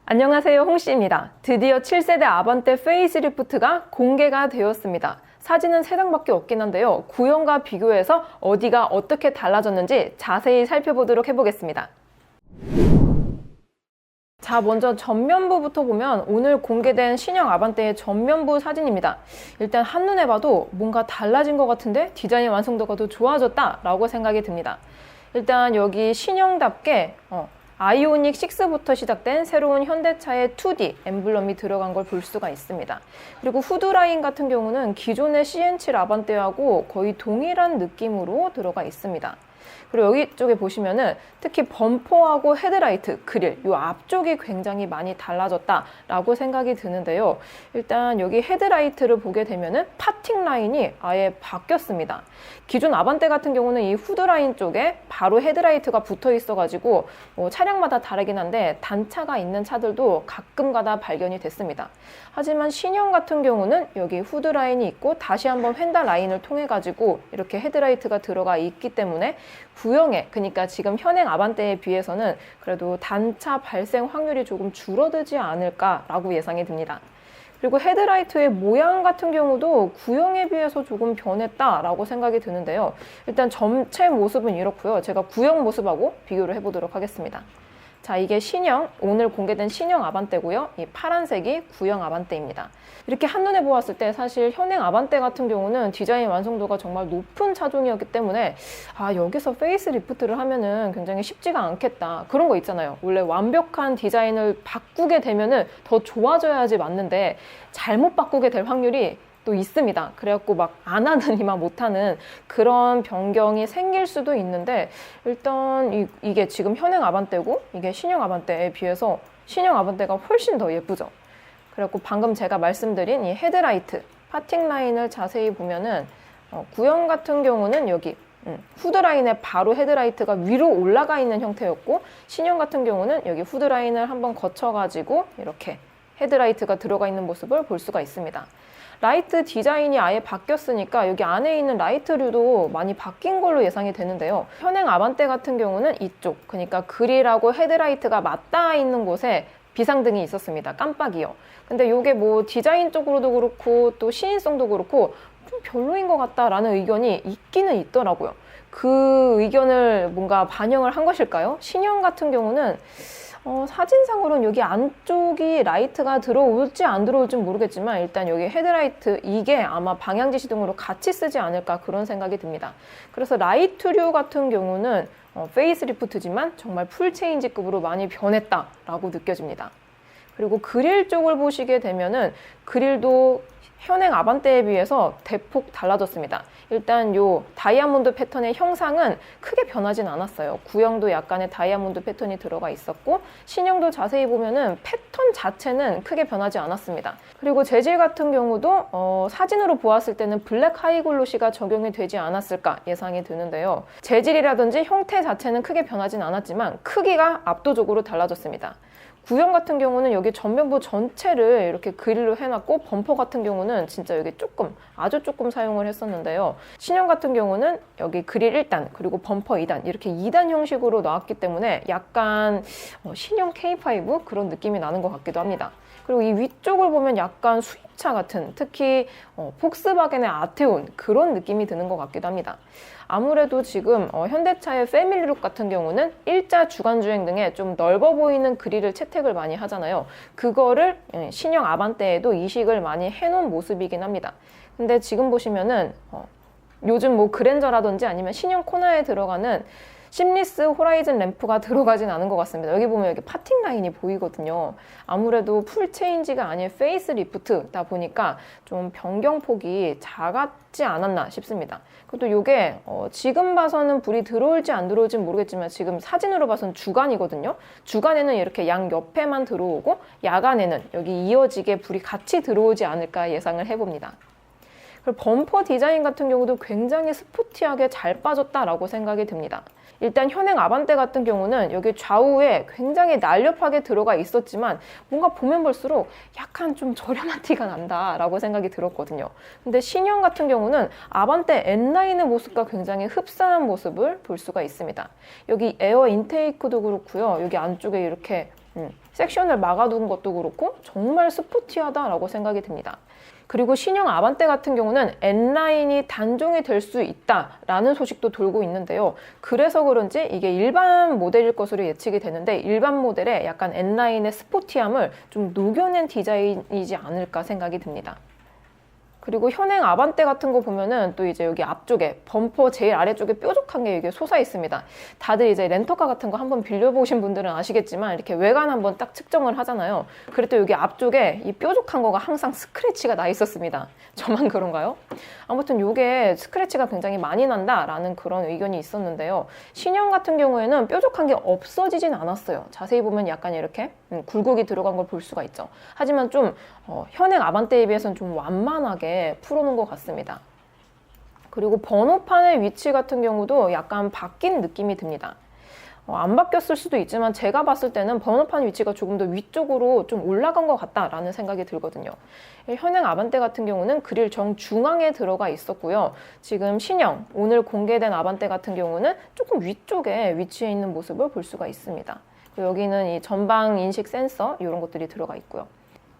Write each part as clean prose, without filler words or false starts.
안녕하세요, 홍씨입니다. 드디어 7세대 아반떼 페이스리프트가 공개가 되었습니다. 사진은 3장밖에 없긴 한데요. 구형과 비교해서 어디가 어떻게 달라졌는지 자세히 살펴보도록 해보겠습니다. 자, 먼저 전면부부터 보면 오늘 공개된 신형 아반떼의 전면부 사진입니다. 일단 한눈에 봐도 뭔가 달라진 것 같은데 디자인 완성도가 더 좋아졌다 라고 생각이 듭니다. 일단 여기 신형답게 아이오닉 6부터 시작된 새로운 현대차의 2D 엠블럼이 들어간 걸 볼 수가 있습니다. 그리고 후드라인 같은 경우는 기존의 CN7 아반떼하고 거의 동일한 느낌으로 들어가 있습니다. 그리고 여기 쪽에 보시면은 특히 범퍼하고 헤드라이트, 그릴, 이 앞쪽이 굉장히 많이 달라졌다라고 생각이 드는데요. 일단 여기 헤드라이트를 보게 되면은 파팅 라인이 아예 바뀌었습니다. 기존 아반떼 같은 경우는 이 후드라인 쪽에 바로 헤드라이트가 붙어 있어가지고 차량마다 다르긴 한데 단차가 있는 차들도 가끔가다 발견이 됐습니다. 하지만 신형 같은 경우는 여기 후드라인이 있고 다시 한번 휀다 라인을 통해 가지고 이렇게 헤드라이트가 들어가 있기 때문에 구형에, 그러니까 지금 현행 아반떼에 비해서는 그래도 단차 발생 확률이 조금 줄어들지 않을까라고 예상이 듭니다. 그리고 헤드라이트의 모양 같은 경우도 구형에 비해서 조금 변했다라고 생각이 드는데요. 일단 전체 모습은 이렇고요. 제가 구형 모습하고 비교를 해보도록 하겠습니다. 자, 이게 신형, 오늘 공개된 신형 아반떼고요. 이 파란색이 구형 아반떼입니다. 이렇게 한눈에 보았을 때 사실 현행 아반떼 같은 경우는 디자인 완성도가 정말 높은 차종이었기 때문에 여기서 페이스리프트를 하면은 굉장히 쉽지가 않겠다. 그런 거 있잖아요. 원래 완벽한 디자인을 바꾸게 되면은 더 좋아져야지 맞는데 잘못 바꾸게 될 확률이 또 있습니다. 그래갖고 막 안 하느니만 못하는 그런 변경이 생길 수도 있는데 일단 이게 지금 현행 아반떼고 이게 신형 아반떼에 비해서 신형 아반떼가 훨씬 더 예쁘죠. 그래갖고 방금 제가 말씀드린 이 헤드라이트, 파팅 라인을 자세히 보면은 구형 같은 경우는 여기 후드라인에 바로 헤드라이트가 위로 올라가 있는 형태였고 신형 같은 경우는 여기 후드라인을 한번 거쳐가지고 이렇게 헤드라이트가 들어가 있는 모습을 볼 수가 있습니다. 라이트 디자인이 아예 바뀌었으니까 여기 안에 있는 라이트류도 많이 바뀐 걸로 예상이 되는데요. 현행 아반떼 같은 경우는 이쪽, 그러니까 그릴하고 헤드라이트가 맞닿아 있는 곳에 비상등이 있었습니다. 깜빡이요. 근데 이게 뭐 디자인적으로도 그렇고 또 시인성도 그렇고 좀 별로인 것 같다라는 의견이 있기는 있더라고요. 그 의견을 뭔가 반영을 한 것일까요? 신형 같은 경우는 사진상으로는 여기 안쪽이 라이트가 들어올지 안 들어올지 모르겠지만 일단 여기 헤드라이트 이게 아마 방향지시등으로 같이 쓰지 않을까 그런 생각이 듭니다. 그래서 라이트류 같은 경우는 페이스리프트지만 정말 풀체인지급으로 많이 변했다라고 느껴집니다. 그리고 그릴 쪽을 보시게 되면은 그릴도 현행 아반떼에 비해서 대폭 달라졌습니다. 일단 요 다이아몬드 패턴의 형상은 크게 변하진 않았어요. 구형도 약간의 다이아몬드 패턴이 들어가 있었고 신형도 자세히 보면은 패턴 자체는 크게 변하지 않았습니다. 그리고 재질 같은 경우도 사진으로 보았을 때는 블랙 하이글로시가 적용이 되지 않았을까 예상이 드는데요. 재질이라든지 형태 자체는 크게 변하진 않았지만 크기가 압도적으로 달라졌습니다. 구형 같은 경우는 여기 전면부 전체를 이렇게 그릴로 해놨고 범퍼 같은 경우는 진짜 여기 아주 조금 사용을 했었는데요. 신형 같은 경우는 여기 그릴 1단 그리고 범퍼 2단 이렇게 2단 형식으로 나왔기 때문에 약간 신형 K5 그런 느낌이 나는 것 같기도 합니다. 그리고 이 위쪽을 보면 약간 수입차 같은 특히 폭스바겐의 아테온 그런 느낌이 드는 것 같기도 합니다. 아무래도 지금 현대차의 패밀리룩 같은 경우는 일자 주간주행 등에 좀 넓어 보이는 그릴을 채택을 많이 하잖아요. 그거를 신형 아반떼에도 이식을 많이 해놓은 모습이긴 합니다. 근데 지금 보시면은 요즘 뭐 그랜저라든지 아니면 신형 코나에 들어가는 심리스 호라이즌 램프가 들어가진 않은 것 같습니다. 여기 보면 여기 파팅 라인이 보이거든요. 아무래도 풀 체인지가 아닌 페이스 리프트다 보니까 좀 변경폭이 작았지 않았나 싶습니다. 그리고 이게 지금 봐서는 불이 들어올지 안 들어올지 모르겠지만 지금 사진으로 봐서는 주간이거든요. 주간에는 이렇게 양 옆에만 들어오고 야간에는 여기 이어지게 불이 같이 들어오지 않을까 예상을 해봅니다. 그리고 범퍼 디자인 같은 경우도 굉장히 스포티하게 잘 빠졌다라고 생각이 듭니다. 일단 현행 아반떼 같은 경우는 여기 좌우에 굉장히 날렵하게 들어가 있었지만 뭔가 보면 볼수록 약간 좀 저렴한 티가 난다라고 생각이 들었거든요. 근데 신형 같은 경우는 아반떼 N라인의 모습과 굉장히 흡사한 모습을 볼 수가 있습니다. 여기 에어 인테이크도 그렇고요. 여기 안쪽에 이렇게 섹션을 막아둔 것도 그렇고 정말 스포티하다라고 생각이 듭니다. 그리고 신형 아반떼 같은 경우는 N라인이 단종이 될 수 있다라는 소식도 돌고 있는데요. 그래서 그런지 이게 일반 모델일 것으로 예측이 되는데 일반 모델에 약간 N라인의 스포티함을 좀 녹여낸 디자인이지 않을까 생각이 듭니다. 그리고 현행 아반떼 같은 거 보면은 또 이제 여기 앞쪽에 범퍼 제일 아래쪽에 뾰족한 게 이게 솟아 있습니다. 다들 이제 렌터카 같은 거 한번 빌려보신 분들은 아시겠지만 이렇게 외관 한번 딱 측정을 하잖아요. 그랬더니 여기 앞쪽에 이 뾰족한 거가 항상 스크래치가 나 있었습니다. 저만 그런가요? 아무튼 이게 스크래치가 굉장히 많이 난다라는 그런 의견이 있었는데요. 신형 같은 경우에는 뾰족한 게 없어지진 않았어요. 자세히 보면 약간 이렇게 굴곡이 들어간 걸 볼 수가 있죠. 하지만 좀 현행 아반떼에 비해서는 좀 완만하게 풀어놓은 것 같습니다. 그리고 번호판의 위치 같은 경우도 약간 바뀐 느낌이 듭니다. 안 바뀌었을 수도 있지만 제가 봤을 때는 번호판 위치가 조금 더 위쪽으로 좀 올라간 것 같다라는 생각이 들거든요. 현행 아반떼 같은 경우는 그릴 정중앙에 들어가 있었고요. 지금 신형, 오늘 공개된 아반떼 같은 경우는 조금 위쪽에 위치해 있는 모습을 볼 수가 있습니다. 여기는 이 전방 인식 센서 이런 것들이 들어가 있고요.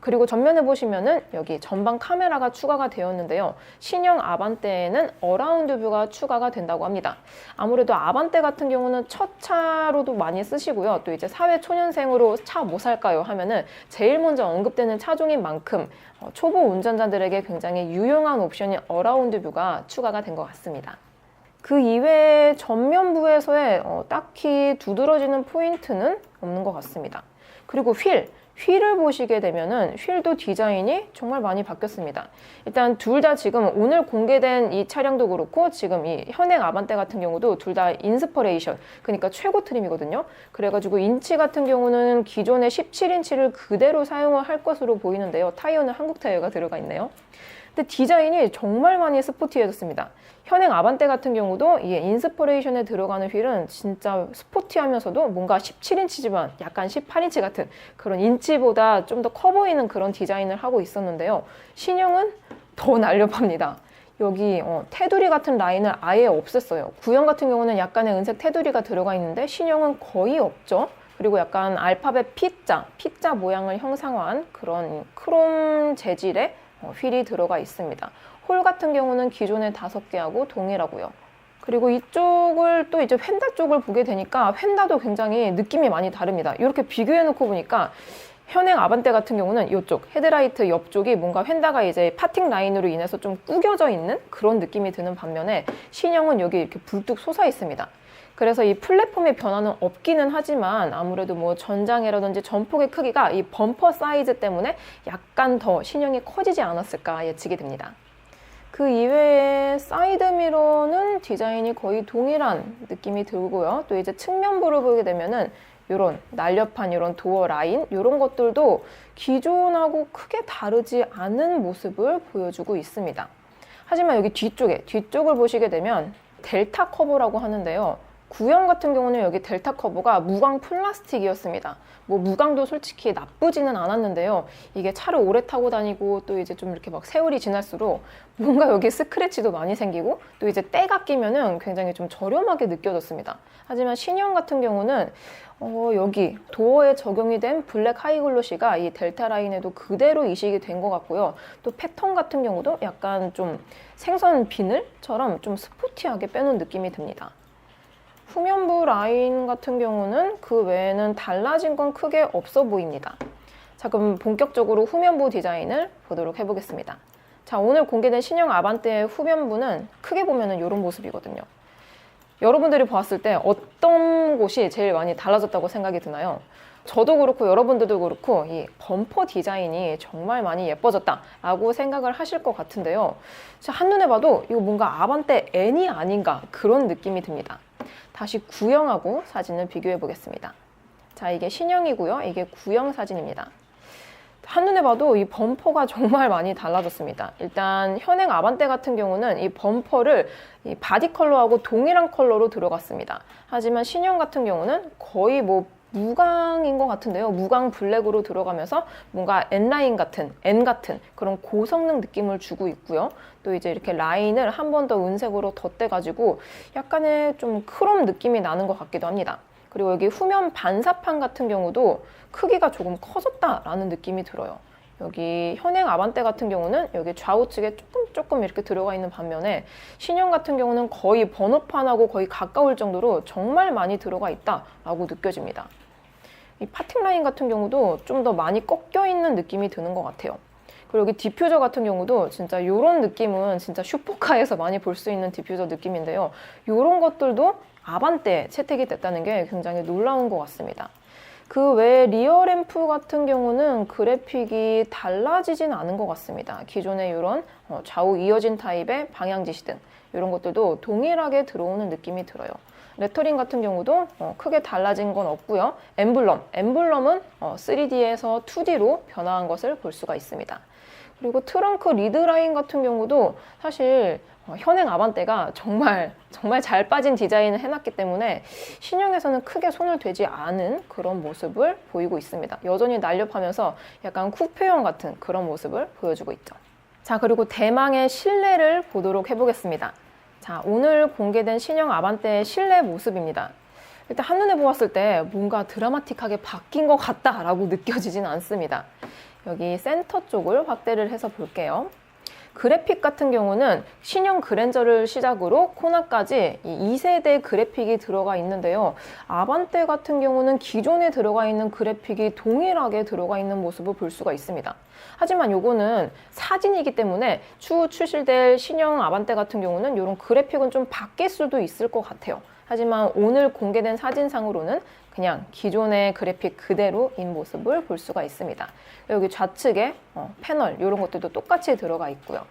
그리고 전면에 보시면은 여기 전방 카메라가 추가가 되었는데요. 신형 아반떼에는 어라운드 뷰가 추가가 된다고 합니다. 아무래도 아반떼 같은 경우는 첫 차로도 많이 쓰시고요. 또 이제 사회 초년생으로 차 뭐 살까요 하면은 제일 먼저 언급되는 차종인 만큼 초보 운전자들에게 굉장히 유용한 옵션인 어라운드 뷰가 추가가 된 것 같습니다. 그 이외에 전면부에서의 딱히 두드러지는 포인트는 없는 것 같습니다. 그리고 휠을 보시게 되면은 휠도 디자인이 정말 많이 바뀌었습니다. 일단 둘 다 지금 오늘 공개된 이 차량도 그렇고 지금 이 현행 아반떼 같은 경우도 둘 다 인스퍼레이션, 그러니까 최고 트림이거든요. 그래가지고 인치 같은 경우는 기존의 17인치를 그대로 사용을 할 것으로 보이는데요. 타이어는 한국 타이어가 들어가 있네요. 근데 디자인이 정말 많이 스포티해졌습니다. 현행 아반떼 같은 경우도 이 인스퍼레이션에 들어가는 휠은 진짜 스포티하면서도 뭔가 17인치지만 약간 18인치 같은 그런 인치보다 좀 더 커 보이는 그런 디자인을 하고 있었는데요. 신형은 더 날렵합니다. 여기 테두리 같은 라인을 아예 없앴어요. 구형 같은 경우는 약간의 은색 테두리가 들어가 있는데 신형은 거의 없죠. 그리고 약간 알파벳 P자 모양을 형상화한 그런 크롬 재질의 휠이 들어가 있습니다. 홀 같은 경우는 기존의 5개하고 동일하고요. 그리고 이쪽을 또 이제 휀다 쪽을 보게 되니까 휀다도 굉장히 느낌이 많이 다릅니다. 이렇게 비교해 놓고 보니까 현행 아반떼 같은 경우는 이쪽 헤드라이트 옆쪽이 뭔가 휀다가 이제 파팅 라인으로 인해서 좀 구겨져 있는 그런 느낌이 드는 반면에 신형은 여기 이렇게 불뚝 솟아 있습니다. 그래서 이 플랫폼의 변화는 없기는 하지만 아무래도 뭐 전장이라든지 전폭의 크기가 이 범퍼 사이즈 때문에 약간 더 신형이 커지지 않았을까 예측이 됩니다. 그 이외에 사이드미러는 디자인이 거의 동일한 느낌이 들고요. 또 이제 측면부를 보게 되면은 이런 날렵한 이런 도어 라인 이런 것들도 기존하고 크게 다르지 않은 모습을 보여주고 있습니다. 하지만 여기 뒤쪽을 보시게 되면 델타 커버라고 하는데요. 구형 같은 경우는 여기 델타 커버가 무광 플라스틱이었습니다. 뭐 무광도 솔직히 나쁘지는 않았는데요. 이게 차를 오래 타고 다니고 또 이제 좀 이렇게 막 세월이 지날수록 뭔가 여기 스크래치도 많이 생기고 또 이제 때가 끼면은 굉장히 좀 저렴하게 느껴졌습니다. 하지만 신형 같은 경우는 여기 도어에 적용이 된 블랙 하이글로시가 이 델타 라인에도 그대로 이식이 된 것 같고요. 또 패턴 같은 경우도 약간 좀 생선 비늘처럼 좀 스포티하게 빼놓은 느낌이 듭니다. 후면부 라인 같은 경우는 그 외에는 달라진 건 크게 없어 보입니다. 자, 그럼 본격적으로 후면부 디자인을 보도록 해보겠습니다. 자, 오늘 공개된 신형 아반떼의 후면부는 크게 보면은 이런 모습이거든요. 여러분들이 봤을 때 어떤 곳이 제일 많이 달라졌다고 생각이 드나요? 저도 그렇고 여러분들도 그렇고 이 범퍼 디자인이 정말 많이 예뻐졌다라고 생각을 하실 것 같은데요. 한눈에 봐도 이거 뭔가 아반떼 N이 아닌가 그런 느낌이 듭니다. 다시 구형하고 사진을 비교해 보겠습니다. 자, 이게 신형이고요. 이게 구형 사진입니다. 한눈에 봐도 이 범퍼가 정말 많이 달라졌습니다. 일단 현행 아반떼 같은 경우는 이 범퍼를 이 바디 컬러하고 동일한 컬러로 들어갔습니다. 하지만 신형 같은 경우는 거의 뭐 무광인 것 같은데요. 무광 블랙으로 들어가면서 뭔가 N 같은 그런 고성능 느낌을 주고 있고요. 또 이제 이렇게 라인을 한 번 더 은색으로 덧대가지고 약간의 좀 크롬 느낌이 나는 것 같기도 합니다. 그리고 여기 후면 반사판 같은 경우도 크기가 조금 커졌다라는 느낌이 들어요. 여기 현행 아반떼 같은 경우는 여기 좌우측에 조금 이렇게 들어가 있는 반면에 신형 같은 경우는 거의 번호판하고 거의 가까울 정도로 정말 많이 들어가 있다라고 느껴집니다. 이 파팅 라인 같은 경우도 좀 더 많이 꺾여 있는 느낌이 드는 것 같아요. 그리고 여기 디퓨저 같은 경우도 진짜 이런 느낌은 진짜 슈퍼카에서 많이 볼 수 있는 디퓨저 느낌인데요. 이런 것들도 아반떼에 채택이 됐다는 게 굉장히 놀라운 것 같습니다. 그 외에 리어 램프 같은 경우는 그래픽이 달라지진 않은 것 같습니다. 기존의 이런 좌우 이어진 타입의 방향 지시 등 이런 것들도 동일하게 들어오는 느낌이 들어요. 레터링 같은 경우도 크게 달라진 건 없고요. 엠블럼은 3D에서 2D로 변화한 것을 볼 수가 있습니다. 그리고 트렁크 리드라인 같은 경우도 사실 현행 아반떼가 정말 잘 빠진 디자인을 해놨기 때문에 신형에서는 크게 손을 대지 않은 그런 모습을 보이고 있습니다. 여전히 날렵하면서 약간 쿠페형 같은 그런 모습을 보여주고 있죠. 자, 그리고 대망의 실내를 보도록 해보겠습니다. 자, 오늘 공개된 신형 아반떼의 실내 모습입니다. 일단 한눈에 보았을 때 뭔가 드라마틱하게 바뀐 것 같다라고 느껴지진 않습니다. 여기 센터 쪽을 확대를 해서 볼게요. 그래픽 같은 경우는 신형 그랜저를 시작으로 코나까지 2세대 그래픽이 들어가 있는데요. 아반떼 같은 경우는 기존에 들어가 있는 그래픽이 동일하게 들어가 있는 모습을 볼 수가 있습니다. 하지만 요거는 사진이기 때문에 추후 출시될 신형 아반떼 같은 경우는 이런 그래픽은 좀 바뀔 수도 있을 것 같아요. 하지만 오늘 공개된 사진상으로는 그냥 기존의 그래픽 그대로인 모습을 볼 수가 있습니다. 여기 좌측에 패널 이런 것들도 똑같이 들어가 있고요.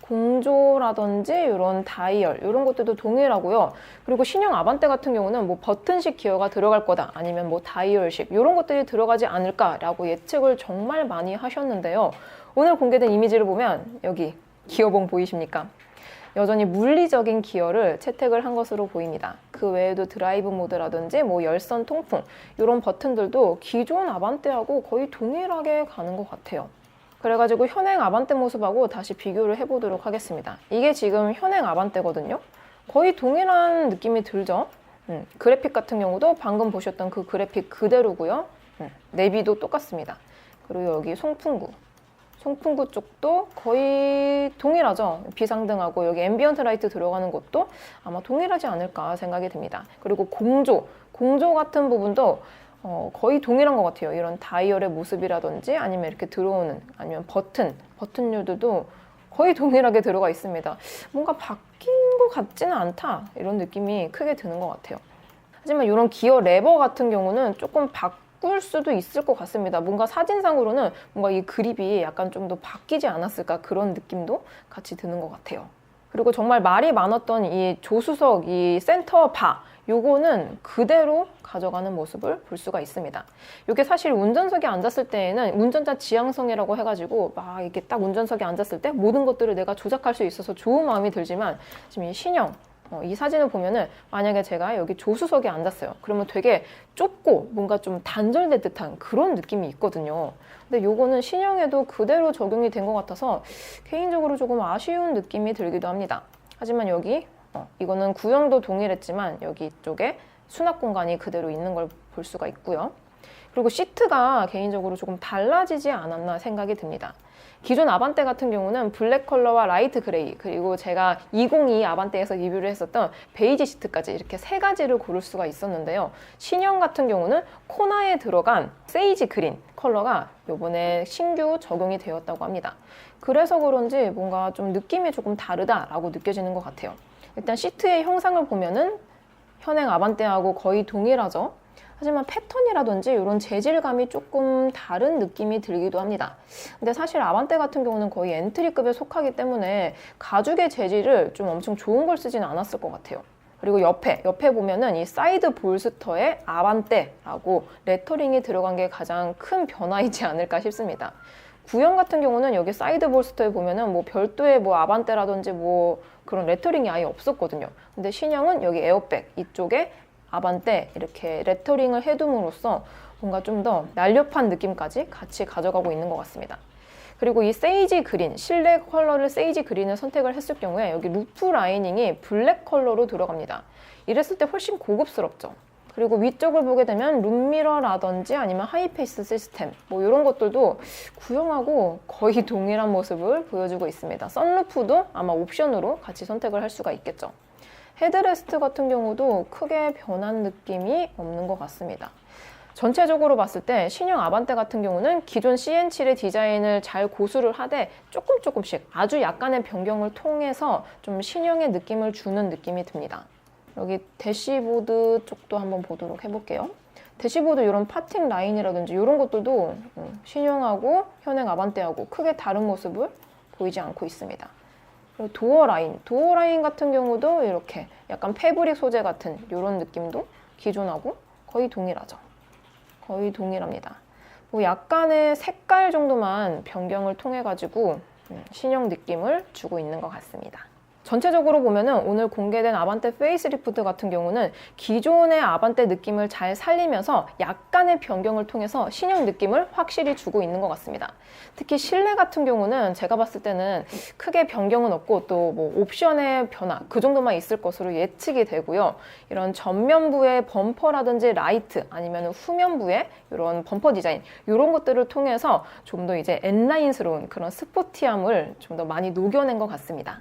공조라든지 이런 다이얼 이런 것들도 동일하고요. 그리고 신형 아반떼 같은 경우는 뭐 버튼식 기어가 들어갈 거다 아니면 뭐 다이얼식 이런 것들이 들어가지 않을까라고 예측을 정말 많이 하셨는데요. 오늘 공개된 이미지를 보면 여기 기어봉 보이십니까? 여전히 물리적인 기어를 채택을 한 것으로 보입니다. 그 외에도 드라이브 모드라든지 뭐 열선 통풍 이런 버튼들도 기존 아반떼하고 거의 동일하게 가는 것 같아요. 그래가지고 현행 아반떼 모습하고 다시 비교를 해보도록 하겠습니다. 이게 지금 현행 아반떼거든요. 거의 동일한 느낌이 들죠. 그래픽 같은 경우도 방금 보셨던 그 그래픽 그대로고요. 내비도 똑같습니다. 그리고 여기 송풍구 쪽도 거의 동일하죠. 비상등하고 여기 앰비언트 라이트 들어가는 것도 아마 동일하지 않을까 생각이 듭니다. 그리고 공조 같은 부분도 거의 동일한 것 같아요. 이런 다이얼의 모습이라든지 아니면 이렇게 들어오는 아니면 버튼류들도 거의 동일하게 들어가 있습니다. 뭔가 바뀐 것 같지는 않다 이런 느낌이 크게 드는 것 같아요. 하지만 이런 기어 레버 같은 경우는 조금 바꿀 수도 있을 것 같습니다. 뭔가 사진상으로는 뭔가 이 그립이 약간 좀 더 바뀌지 않았을까 그런 느낌도 같이 드는 것 같아요. 그리고 정말 말이 많았던 이 조수석, 이 센터 바 요거는 그대로 가져가는 모습을 볼 수가 있습니다. 이게 사실 운전석에 앉았을 때에는 운전자 지향성이라고 해가지고 막 이렇게 딱 운전석에 앉았을 때 모든 것들을 내가 조작할 수 있어서 좋은 마음이 들지만 지금 이 신형 이 사진을 보면은 만약에 제가 여기 조수석에 앉았어요. 그러면 되게 좁고 뭔가 좀 단절된 듯한 그런 느낌이 있거든요. 근데 요거는 신형에도 그대로 적용이 된 것 같아서 개인적으로 조금 아쉬운 느낌이 들기도 합니다. 하지만 여기 이거는 구형도 동일했지만 여기 이쪽에 수납 공간이 그대로 있는 걸 볼 수가 있고요. 그리고 시트가 개인적으로 조금 달라지지 않았나 생각이 듭니다. 기존 아반떼 같은 경우는 블랙 컬러와 라이트 그레이 그리고 제가 2022 아반떼에서 리뷰를 했었던 베이지 시트까지 이렇게 세 가지를 고를 수가 있었는데요. 신형 같은 경우는 코나에 들어간 세이지 그린 컬러가 이번에 신규 적용이 되었다고 합니다. 그래서 그런지 뭔가 좀 느낌이 조금 다르다라고 느껴지는 것 같아요. 일단 시트의 형상을 보면은 현행 아반떼하고 거의 동일하죠. 하지만 패턴이라든지 이런 재질감이 조금 다른 느낌이 들기도 합니다. 근데 사실 아반떼 같은 경우는 거의 엔트리급에 속하기 때문에 가죽의 재질을 좀 엄청 좋은 걸 쓰진 않았을 것 같아요. 그리고 옆에 보면은 이 사이드 볼스터에 아반떼라고 레터링이 들어간 게 가장 큰 변화이지 않을까 싶습니다. 구형 같은 경우는 여기 사이드 볼스터에 보면은 뭐 별도의 뭐 아반떼라든지 뭐 그런 레터링이 아예 없었거든요. 근데 신형은 여기 에어백 이쪽에 아반떼 이렇게 레터링을 해둠으로써 뭔가 좀 더 날렵한 느낌까지 같이 가져가고 있는 것 같습니다. 그리고 이 세이지 그린, 실내 컬러를 세이지 그린을 선택을 했을 경우에 여기 루프 라이닝이 블랙 컬러로 들어갑니다. 이랬을 때 훨씬 고급스럽죠. 그리고 위쪽을 보게 되면 룸미러라든지 아니면 하이페이스 시스템 뭐 이런 것들도 구형하고 거의 동일한 모습을 보여주고 있습니다. 선루프도 아마 옵션으로 같이 선택을 할 수가 있겠죠. 헤드레스트 같은 경우도 크게 변한 느낌이 없는 것 같습니다. 전체적으로 봤을 때 신형 아반떼 같은 경우는 기존 CN7의 디자인을 잘 고수를 하되 조금씩 아주 약간의 변경을 통해서 좀 신형의 느낌을 주는 느낌이 듭니다. 여기 대시보드 쪽도 한번 보도록 해볼게요. 대시보드 이런 파팅 라인이라든지 이런 것들도 신형하고 현행 아반떼하고 크게 다른 모습을 보이지 않고 있습니다. 그리고 도어 라인 같은 경우도 이렇게 약간 패브릭 소재 같은 이런 느낌도 기존하고 거의 동일하죠. 거의 동일합니다. 뭐 약간의 색깔 정도만 변경을 통해 가지고 신형 느낌을 주고 있는 것 같습니다. 전체적으로 보면은 오늘 공개된 아반떼 페이스리프트 같은 경우는 기존의 아반떼 느낌을 잘 살리면서 약간의 변경을 통해서 신형 느낌을 확실히 주고 있는 것 같습니다. 특히 실내 같은 경우는 제가 봤을 때는 크게 변경은 없고 또 뭐 옵션의 변화 그 정도만 있을 것으로 예측이 되고요. 이런 전면부의 범퍼라든지 라이트 아니면 후면부의 이런 범퍼 디자인 이런 것들을 통해서 좀 더 이제 N라인스러운 그런 스포티함을 좀 더 많이 녹여낸 것 같습니다.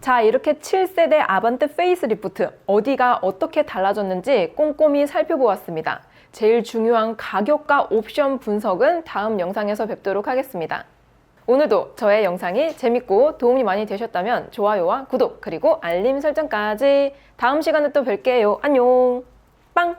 자, 이렇게 7세대 아반떼 페이스리프트 어디가 어떻게 달라졌는지 꼼꼼히 살펴보았습니다. 제일 중요한 가격과 옵션 분석은 다음 영상에서 뵙도록 하겠습니다. 오늘도 저의 영상이 재밌고 도움이 많이 되셨다면 좋아요와 구독 그리고 알림 설정까지 다음 시간에 또 뵐게요. 안녕! 빵!